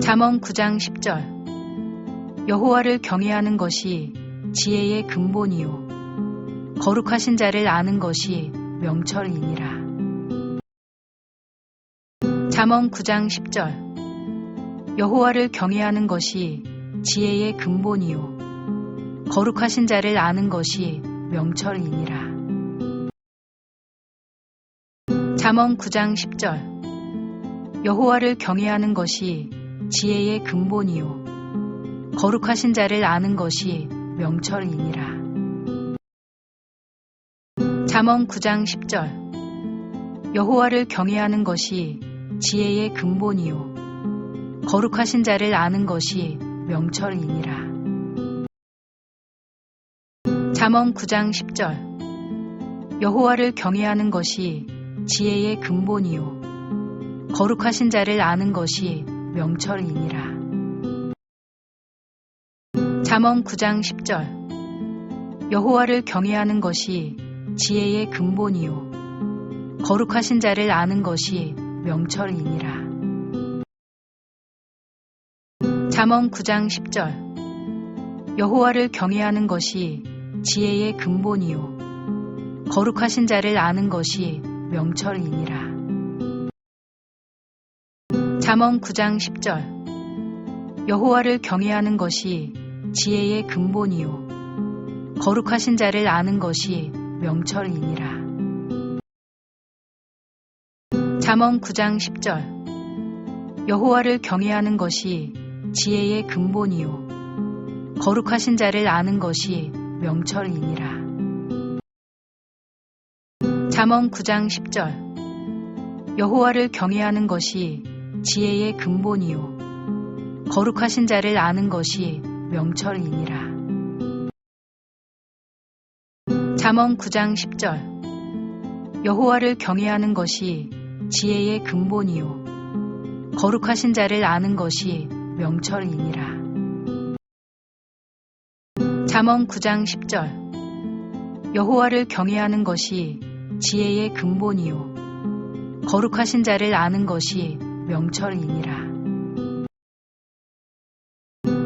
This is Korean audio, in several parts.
잠언 9장 10절 여호와를 경외하는 것이 지혜의 근본이요 거룩하신 자를 아는 것이 명철이니라. 잠언 9장 10절 여호와를 경외하는 것이 지혜의 근본이요 거룩하신 자를 아는 것이 명철이니라. 잠언 9장 10절 여호와를 경외하는 것이 지혜의 근본이요 거룩하신 자를 아는 것이 명철이니라. 잠언 9장 10절 여호와를 경외하는 것이 지혜의 근본이요 거룩하신 자를 아는 것이 명철이니라. 잠언 9장 10절 여호와를 경외하는 것이 지혜의 근본이요 거룩하신 자를 아는 것이 명철이니라. 잠언 9장 10절 여호와를 경외하는 것이 지혜의 근본이요 거룩하신 자를 아는 것이 명철이니라. 잠언 9장 10절 여호와를 경외하는 것이 지혜의 근본이요 거룩하신 자를 아는 것이 명철이니라. 잠언 9장 10절 여호와를 경외하는 것이 지혜의 근본이요 거룩하신 자를 아는 것이 명철이니라. 잠언 9장 10절 여호와를 경외하는 것이 지혜의 근본이요 거룩하신 자를 아는 것이 명철이니라. 잠언 9장 10절 여호와를 경외하는 것이 지혜의 근본이요 거룩하신 자를 아는 것이 명철이니라. 잠언 9장 10절 여호와를 경외하는 것이 지혜의 근본이요 거룩하신 자를 아는 것이 명철이니라. 잠언 9장 10절 여호와를 경외하는 것이 지혜의 근본이요 거룩하신 자를 아는 것이 명철이니라.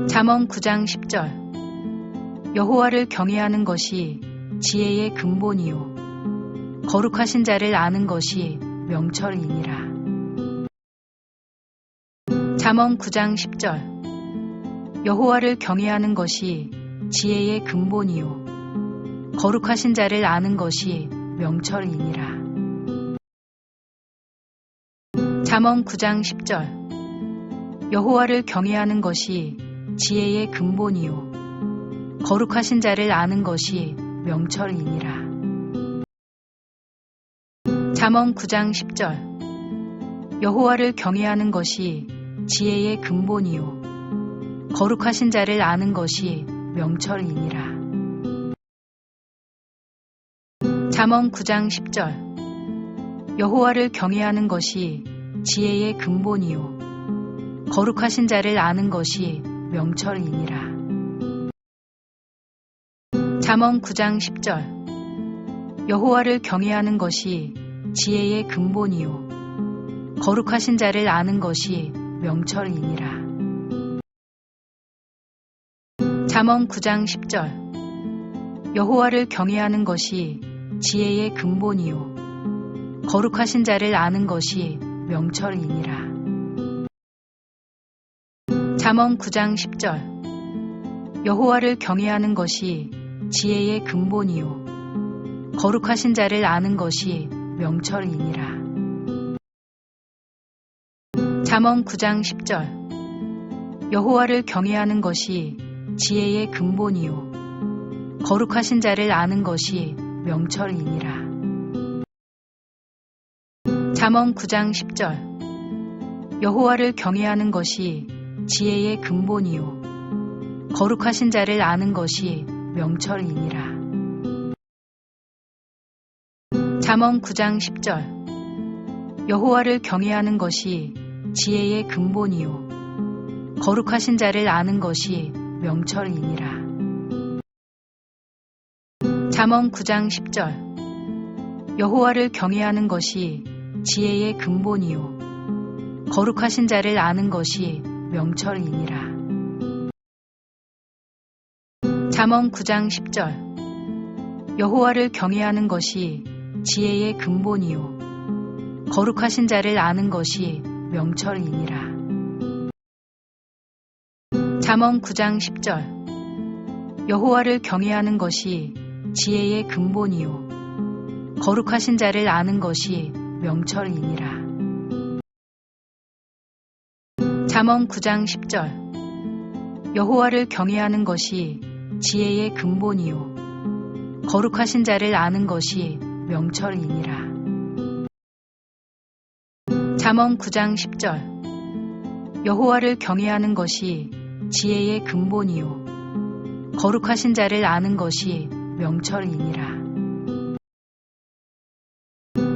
잠언 9장 10절 여호와를 경외하는 것이 지혜의 근본이요 거룩하신 자를 아는 것이 명철이니라. 잠언 9장 10절 여호와를 경외하는 것이 지혜의 근본이요 거룩하신 자를 아는 것이 명철이니라. 잠언 9장 10절 여호와를 경외하는 것이 지혜의 근본이요 거룩하신 자를 아는 것이 명철이니라. 잠언 9장 10절 여호와를 경외하는 것이 지혜의 근본이요 거룩하신 자를 아는 것이 명철이니라. 잠언 9장 10절 여호와를 경외하는 것이 지혜의 근본이요 거룩하신 자를 아는 것이 명철이니라. 잠언 9장 10절 여호와를 경외하는 것이 지혜의 근본이요 거룩하신 자를 아는 것이 명철이니라. 잠언 9장 10절 여호와를 경외하는 것이 지혜의 근본이요 거룩하신 자를 아는 것이 명철이니라. 잠언 9장 10절 여호와를 경외하는 것이 지혜의 근본이요 거룩하신 자를 아는 것이 명철이니라. 잠언 9장 10절 여호와를 경외하는 것이 지혜의 근본이요 거룩하신 자를 아는 것이 명철이니라. 잠언 9장 10절 여호와를 경외하는 것이 지혜의 근본이요 거룩하신 자를 아는 것이 명철이니라. 잠언 9장 10절 여호와를 경외하는 것이 지혜의 근본이요 거룩하신 자를 아는 것이 명철이니라. 잠언 9장 10절 여호와를 경외하는 것이 지혜의 근본이요 거룩하신 자를 아는 것이 명철이니라. 잠언 9장 10절 여호와를 경외하는 것이 지혜의 근본이요 거룩하신 자를 아는 것이 명철이니라. 잠언 9장 10절 여호와를 경외하는 것이 지혜의 근본이요 거룩하신 자를 아는 것이 명철이니라. 잠언 9장 10절 여호와를 경외하는 것이 지혜의 근본이요 거룩하신 자를 아는 것이 명철이니라. 잠언 9장 10절 여호와를 경외하는 것이 지혜의 근본이요 거룩하신 자를 아는 것이 명철이니라.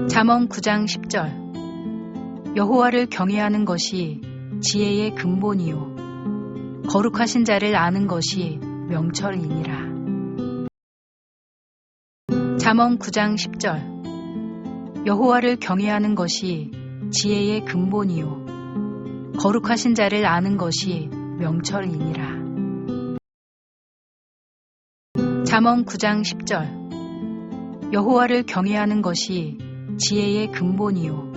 잠언 9장 10절 여호와를 경외하는 것이 지혜의 근본이요 거룩하신 자를 아는 것이 명철이니라. 잠언 9장 10절 여호와를 경외하는 것이 지혜의 근본이요 거룩하신 자를 아는 것이 명철이니라. 잠언 9장 10절 여호와를 경외하는 것이 지혜의 근본이요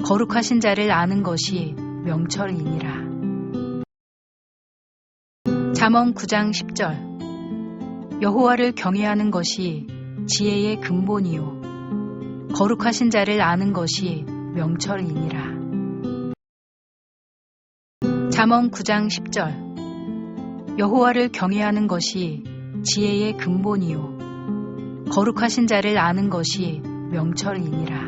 거룩하신 자를 아는 것이 명철이니라. 잠언 9장 10절 여호와를 경외하는 것이 지혜의 근본이요 거룩하신 자를 아는 것이 명철이니라. 잠언 9장 10절 여호와를 경외하는 것이 지혜의 근본이요 거룩하신 자를 아는 것이 명철이니라.